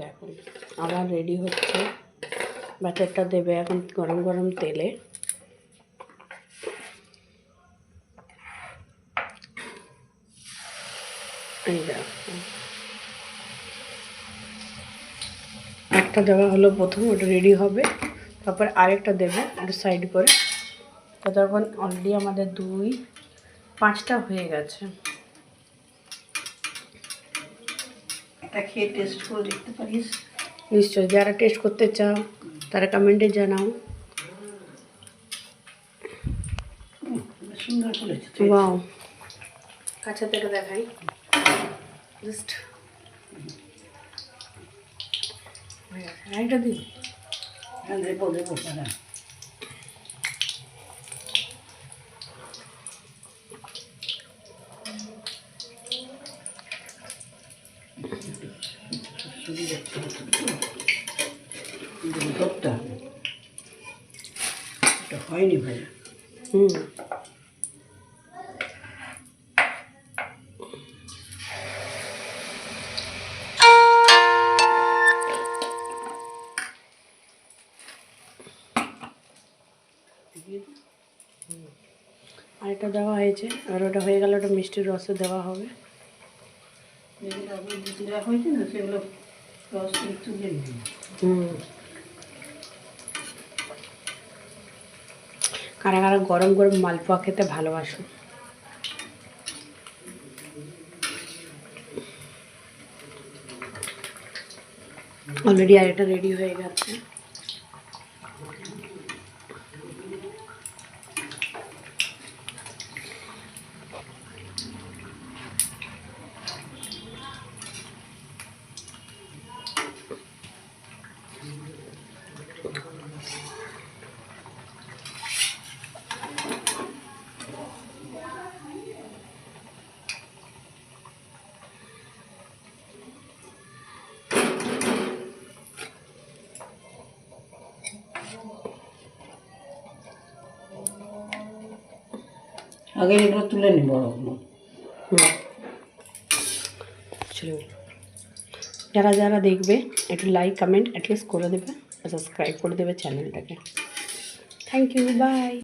দেখুন আবার রেডি হচ্ছে। ব্যাটারটা দেবে এখন গরম গরম তেলে। এই দেখো একটা দেওয়া হলো প্রথম, ওটা রেডি হবে, তারপর আরেকটা দেবে একটু সাইড করে। তো তখন অলরেডি আমাদের 5টা হয়ে গেছে। এটা খেয়ে টেস্ট করে দেখতে পারিস। নিশ্চয়ই, যারা টেস্ট করতে চাও তারা কমেন্টে জানাও। সুন্দর করেছে। ওয়াও, কাছে থেকে দেখাই জাস্ট। আরেকটা দিন। হ্যাঁ দেবো দেবো, হ্যাঁ এটা হয়নি ভাই। আরেকটা দেওয়া হয়েছে, আর ওটা হয়ে গেলে ওটা মিষ্টির রসে দেওয়া হবে। দেওয়া হয়েছে না সেগুলো রস একটু দিয়ে দিন। কারা কারা গরম গরম মালপোয়া খেতে ভালোবাসো? অলরেডি আরেকটা রেডি হয়ে গেছে। আগে এগুলো তুলে নিব। যারা যারা দেখবে একটু লাইক কমেন্ট অ্যাটলিস্ট করে দেবে, সাবস্ক্রাইব করে দেবে চ্যানেলটাকে। Thank you, by.